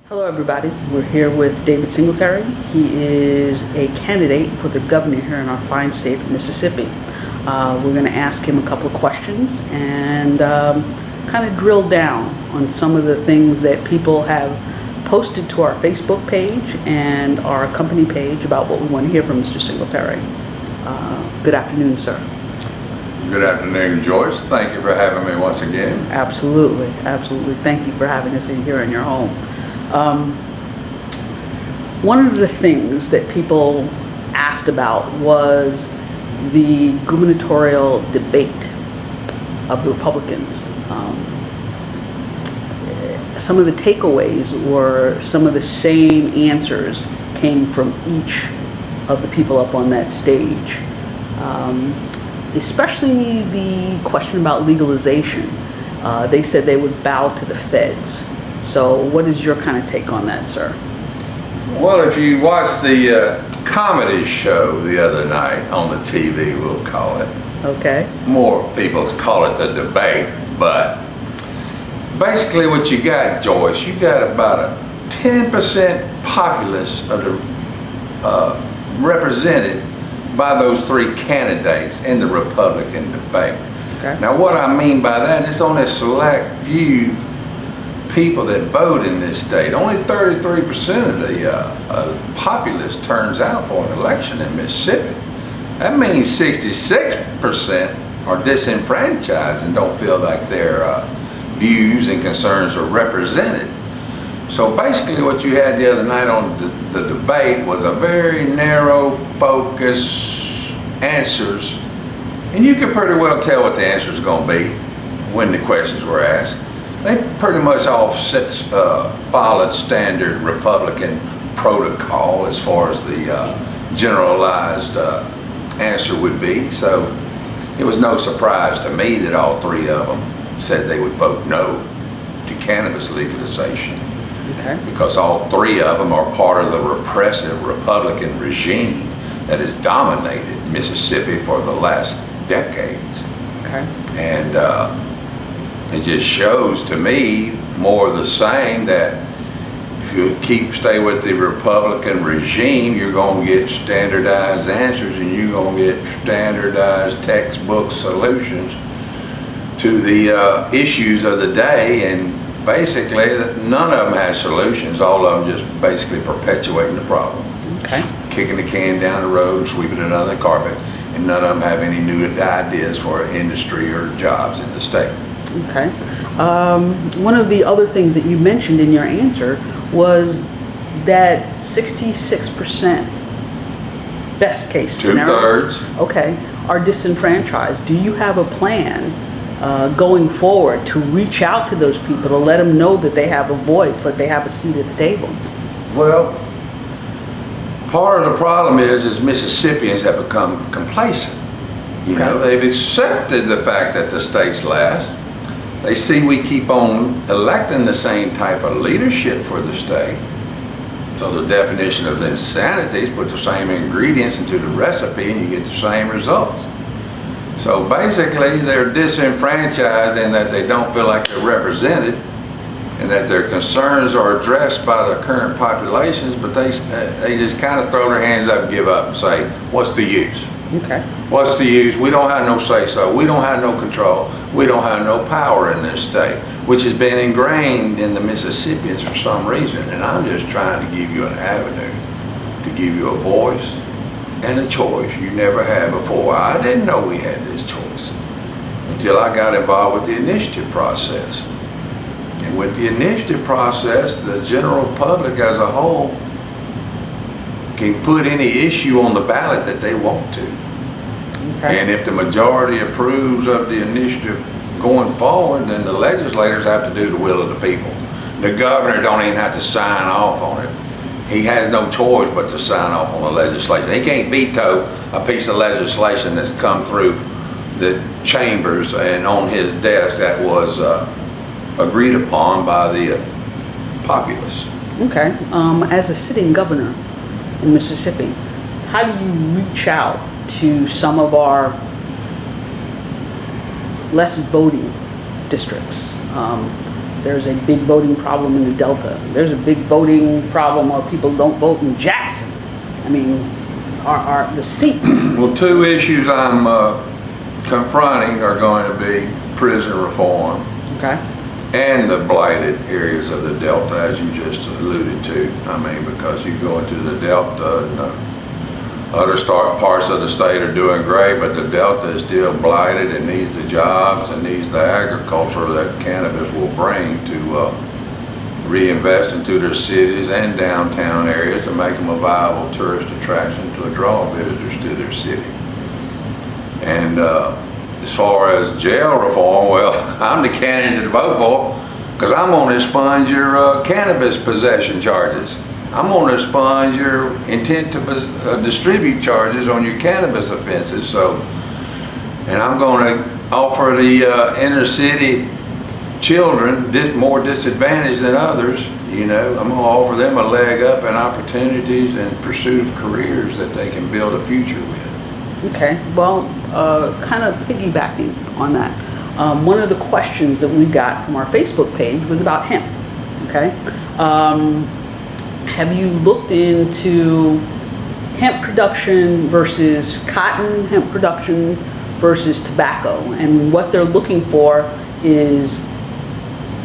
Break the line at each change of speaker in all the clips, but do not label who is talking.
Hello everybody, we're here with David Singletary. He is a candidate for the governor here in our fine state of Mississippi. We're going to ask him a couple of questions and kind of drill down on some of the things that people have posted to our Facebook page and our company page about what we want to hear from Mr. Singletary. Good afternoon, sir.
Good afternoon, Joyce. Thank you for having me once again.
Absolutely, absolutely. Thank you for having us in here in your home. One of the things that people asked about was the gubernatorial debate of the Republicans. Some of the takeaways were some of the same answers came from each of the people up on that stage. Especially the question about legalization. They said they would bow to the feds. So what is your kind of take on that, sir?
Well, if you watched the comedy show the other night on the TV, we'll call it.
Okay.
More people call it the debate, but basically what you got, Joyce, you got about a 10% populace of the represented by those three candidates in the Republican debate.
Okay.
Now what I mean by that is on a select few people that vote in this state. Only 33% of the populace turns out for an election in Mississippi. That means 66% are disenfranchised and don't feel like their views and concerns are represented. So basically what you had the other night on the debate was a very narrow focus answers, and you could pretty well tell what the answer is going to be when the questions were asked. They pretty much all followed standard Republican protocol as far as the generalized answer would be. So it was no surprise to me that all three of them said they would vote no to cannabis legalization.
Okay.
Because all three of them are part of the repressive Republican regime that has dominated Mississippi for the last decades.
Okay.
And it just shows to me more of the same, that if you stay with the Republican regime, you're going to get standardized answers and you're going to get standardized textbook solutions to the issues of the day. And basically, none of them has solutions. All of them just basically perpetuating the problem.
Okay. Kicking
the can down the road and sweeping it under the carpet. And none of them have any new ideas for industry or jobs in the state.
Okay. One of the other things that you mentioned in your answer was that 66% best case scenario.
2/3.
Okay. Are disenfranchised. Do you have a plan going forward to reach out to those people, to let them know that they have a voice, that they have a seat at the table?
Well, part of the problem is Mississippians have become complacent. You know, they've accepted the fact that the state's last. They see we keep on electing the same type of leadership for the state. So the definition of insanity is put the same ingredients into the recipe and you get the same results. So basically they're disenfranchised in that they don't feel like they're represented and that their concerns are addressed by the current populations, but they just kind of throw their hands up and give up and say, what's the use?
Okay.
What's the use? We don't have no say-so. We don't have no control. We don't have no power in this state, which has been ingrained in the Mississippians for some reason. And I'm just trying to give you an avenue, to give you a voice and a choice you never had before. I didn't know we had this choice until I got involved with the initiative process. And with the initiative process, the general public as a whole can put any issue on the ballot that they want to. Okay. And if the majority approves of the initiative going forward, then the legislators have to do the will of the people. The governor don't even have to sign off on it. He has no choice but to sign off on the legislation. He can't veto a piece of legislation that's come through the chambers and on his desk that was agreed upon by the populace.
Okay. As a sitting governor in Mississippi, how do you reach out to some of our less voting districts. There's a big voting problem in the Delta. There's a big voting problem where people don't vote in Jackson. I mean, the seat.
Well, two issues I'm confronting are going to be prison reform.
Okay.
And the blighted areas of the Delta, as you just alluded to. I mean, because you go into the Delta and other parts of the state are doing great, but the Delta is still blighted and needs the jobs and needs the agriculture that cannabis will bring to reinvest into their cities and downtown areas to make them a viable tourist attraction to draw visitors to their city. And as far as jail reform, well, I'm the candidate to vote for because I'm going to expunge your cannabis possession charges. I'm going to expunge your intent to distribute charges on your cannabis offenses. So, and I'm going to offer the inner city children more disadvantaged than others. You know, I'm going to offer them a leg up and opportunities and pursue careers that they can build a future with.
Okay, well, kind of piggybacking on that, one of the questions that we got from our Facebook page was about hemp, okay? Have you looked into hemp production versus cotton, hemp production versus tobacco? And what they're looking for is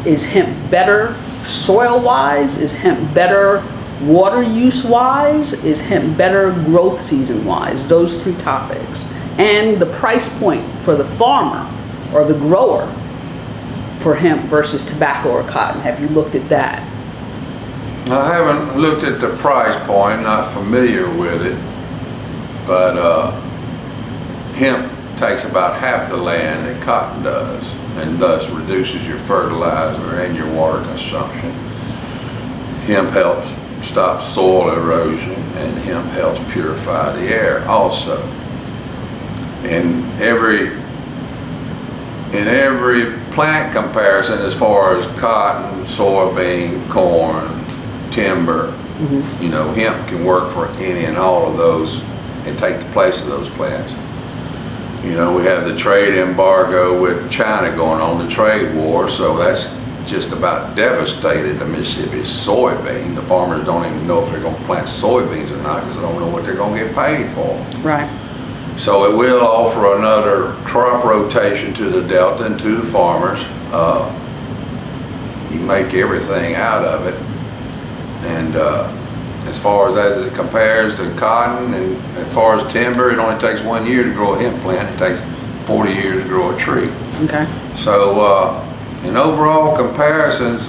hemp better soil-wise? Is hemp better water use-wise? Is hemp better growth season-wise? Those three topics. And the price point for the farmer or the grower for hemp versus tobacco or cotton. Have you looked at that?
I haven't looked at the price point, not familiar with it, but hemp takes about half the land that cotton does, and thus reduces your fertilizer and your water consumption. Hemp helps stop soil erosion, and hemp helps purify the air also. In every plant comparison, as far as cotton, soybean, corn, timber, you know, hemp can work for any and all of those and take the place of those plants. You know, we have the trade embargo with China going on, the trade war, so that's just about devastated the Mississippi soybean. The farmers don't even know if they're going to plant soybeans or not because they don't know what they're going to get paid for.
Right.
So it will offer another crop rotation to the Delta and to the farmers. You make everything out of it. And as far as it compares to cotton and as far as timber, it only takes 1 year to grow a hemp plant. It takes 40 years to grow a tree.
Okay.
So in overall comparisons,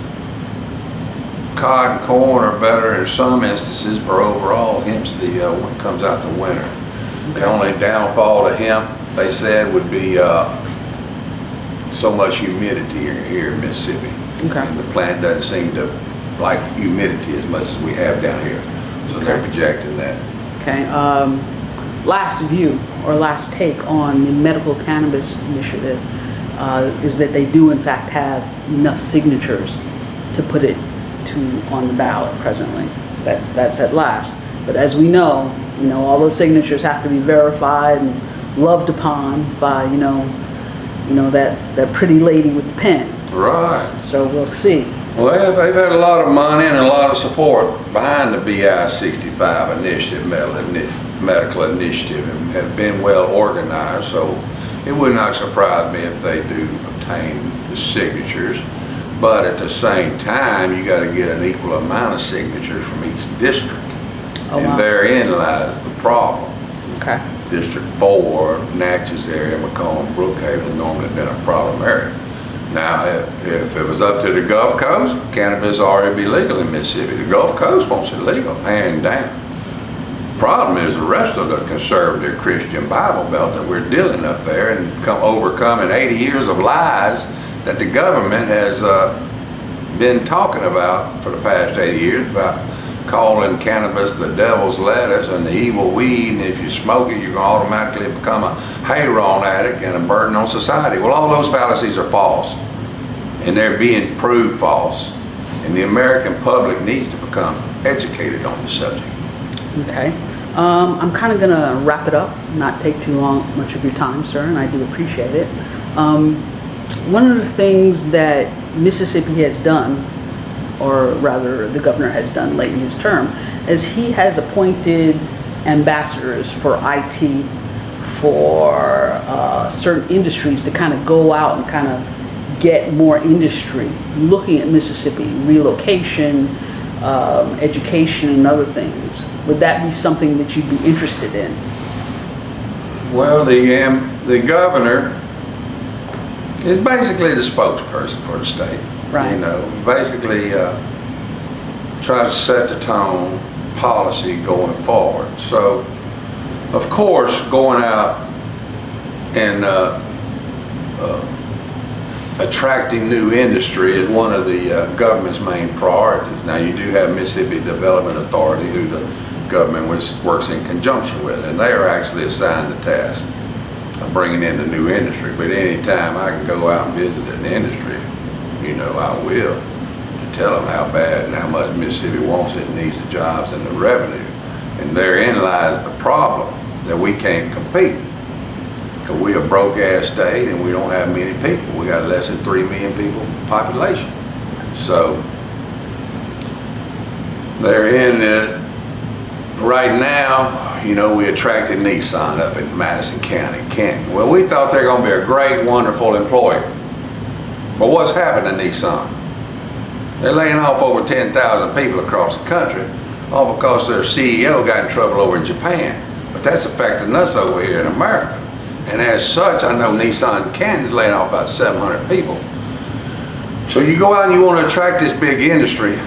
cotton and corn are better in some instances, but overall hemp's the one comes out the winner. Okay. The only downfall to hemp, they said, would be so much humidity here in Mississippi.
Okay.
And the plant doesn't seem to like humidity as much as we have down here. So they're projecting that.
Okay. Last view or last take on the medical cannabis initiative is that they do in fact have enough signatures to put it on the ballot presently. That's at last. But as we know, all those signatures have to be verified and loved upon by, that pretty lady with the pen.
Right.
So we'll see.
Well, they've had a lot of money and a lot of support behind the BI 65 initiative, medical initiative, and have been well organized. So it would not surprise me if they do obtain the signatures. But at the same time, you got to get an equal amount of signatures from each district.
Oh, wow.
And therein lies the problem.
Okay.
District 4, Natchez area, Macomb, Brookhaven has normally been a problem area. Now, if it was up to the Gulf Coast, cannabis already be legal in Mississippi. The Gulf Coast wants it legal, hand down. Problem is the rest of the conservative Christian Bible Belt that we're dealing up there and overcoming 80 years of lies that the government has been talking about for the past 80 years about calling cannabis the devil's lettuce and the evil weed, and if you smoke it, you're going to automatically become a heroin addict and a burden on society. Well, all those fallacies are false, and they're being proved false, and the American public needs to become educated on the subject.
Okay. I'm kind of going to wrap it up, not take too much of your time, sir, and I do appreciate it. one of the things that Mississippi has done, or rather the governor has done late in his term, is he has appointed ambassadors for IT, for certain industries to kind of go out and kind of get more industry looking at Mississippi, relocation, education, and other things. Would that be something that you'd be interested in?
Well, the governor is basically the spokesperson for the state.
Right.
You know, basically tries to set the tone, policy going forward. So, of course, going out and attracting new industry is one of the government's main priorities. Now, you do have Mississippi Development Authority, who the government works in conjunction with, and they are actually assigned the task of bringing in the new industry. But anytime I can go out and visit an industry, you know, I will, to tell them how bad and how much Mississippi wants it and needs the jobs and the revenue. And therein lies the problem, that we can't compete. Because we're a broke-ass state and we don't have many people. We got less than 3 million people population. So, therein, right now, you know, we attracted Nissan up in Madison County, Canton. Well, we thought they're going to be a great, wonderful employer. But what's happened to Nissan? They're laying off over 10,000 people across the country, all because their CEO got in trouble over in Japan. But that's affecting us over here in America. And as such, I know Nissan Canton is laying off about 700 people. So you go out and you want to attract this big industry,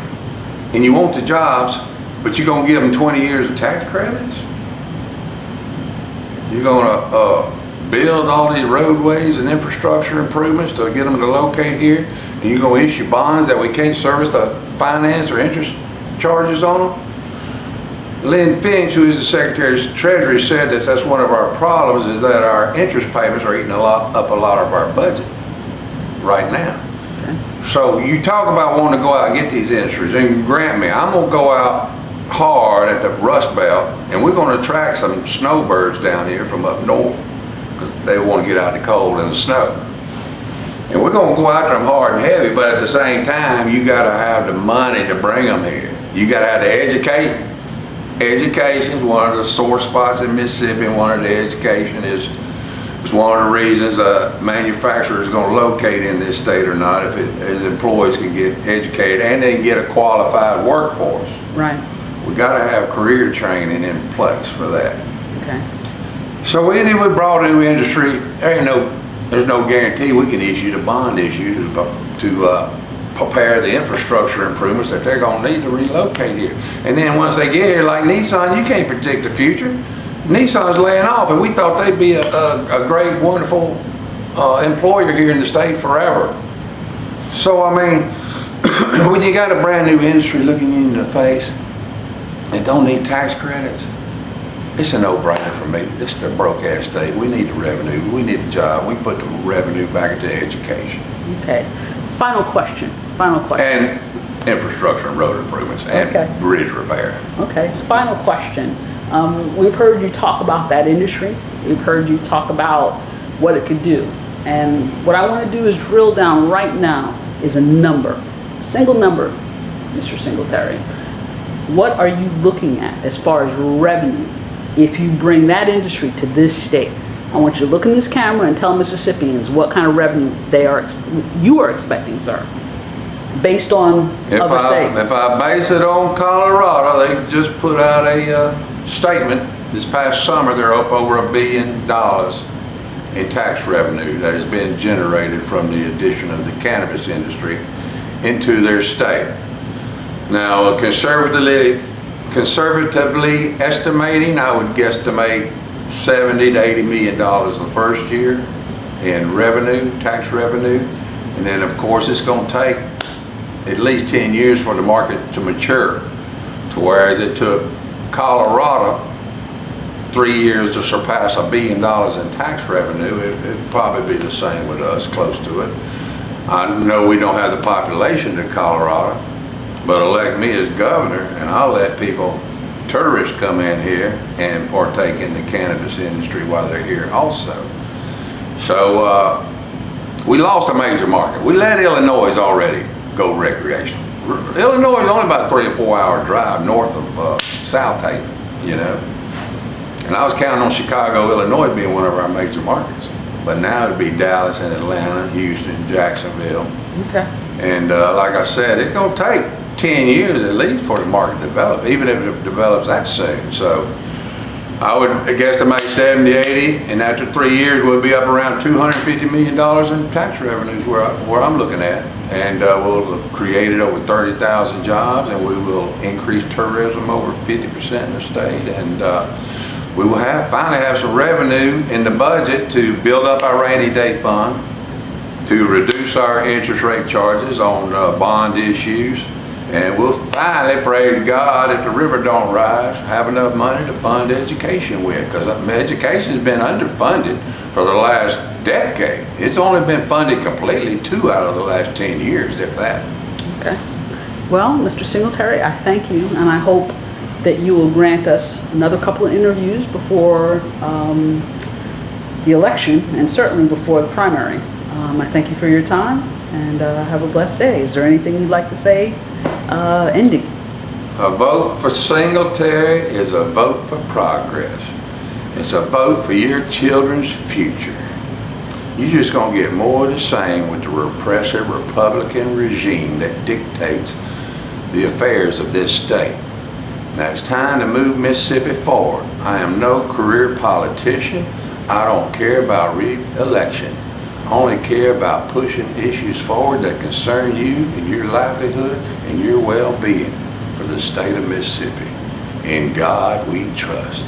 and you want the jobs, but you're going to give them 20 years of tax credits? You're going to build all these roadways and infrastructure improvements to get them to locate here, and you're going to issue bonds that we can't service the finance or interest charges on them? Lynn Finch, who is the Secretary of Treasury, said that that's one of our problems, is that our interest payments are eating up a lot of our budget right now. Okay. So you talk about wanting to go out and get these industries, and grant me, I'm going to go out hard at the Rust Belt, and we're going to attract some snowbirds down here from up north, because they want to get out of the cold and the snow. And we're going to go after them hard and heavy, but at the same time, you got to have the money to bring them here. You got to have the educate. Education is one of the sore spots in Mississippi, and one of the education is one of the reasons a manufacturer is going to locate in this state or not, if his employees can get educated and they can get a qualified workforce.
Right.
We got to have career training in place for that.
Okay.
So if we brought new industry, there's no guarantee we can issue the bond issue to prepare the infrastructure improvements that they're going to need to relocate here. And then once they get here, like Nissan, you can't predict the future. Nissan's laying off, and we thought they'd be a great, wonderful employer here in the state forever. So, I mean, when you got a brand new industry looking you in the face and don't need tax credits, it's a no-brainer for me. This is a broke-ass state. We need the revenue. We need the job. We put the revenue back into education.
Okay. Final question.
And infrastructure and road improvements and bridge repair.
Okay. Final question. We've heard you talk about that industry. We've heard you talk about what it could do. And what I want to do is drill down right now is a number, a single number, Mr. Singletary. What are you looking at as far as revenue if you bring that industry to this state? I want you to look in this camera and tell Mississippians what kind of revenue you are expecting, sir, based on other states. If
I base it on Colorado, they just put out a statement this past summer. They're up over $1 billion in tax revenue that has been generated from the addition of the cannabis industry into their state. Now, conservatively estimating, I would guesstimate $70 to $80 million the first year in revenue, tax revenue. And then, of course, it's going to take at least 10 years for the market to mature, to whereas it took Colorado 3 years to surpass $1 billion in tax revenue. It'd probably be the same with us, close to it. I know we don't have the population to Colorado, but elect me as governor, and I'll let tourists come in here and partake in the cannabis industry while they're here also. So we lost a major market. We let Illinois already go recreational. Illinois is only about 3 or 4 hour drive north of South Haven, you know. And I was counting on Chicago, Illinois being one of our major markets. But now it'd be Dallas and Atlanta, Houston, Jacksonville.
Okay.
And like I said, it's gonna take 10 years at least for the market to develop, even if it develops that soon. So I would guesstimate 70, 80, and after 3 years, we'll be up around $250 million in tax revenues where I'm looking at. And we'll have created over 30,000 jobs, and we will increase tourism over 50% in the state. And we will finally have some revenue in the budget to build up our rainy day fund, to reduce our interest rate charges on bond issues. And we'll finally, praise God, if the river don't rise, have enough money to fund education with, because education's been underfunded for the last decade. It's only been funded completely 2 out of the last 10 years, if that.
Okay. Well, Mr. Singletary, I thank you, and I hope that you will grant us another couple of interviews before the election, and certainly before the primary. I thank you for your time, and have a blessed day. Is there anything you'd like to say ending?
A vote for Singletary is a vote for progress. It's a vote for your children's future. You're just going to get more of the same with the repressive Republican regime that dictates the affairs of this state. Now it's time to move Mississippi forward. I am no career politician. I don't care about re-election. I only care about pushing issues forward that concern you and your livelihood and your well-being for the state of Mississippi. In God we trust.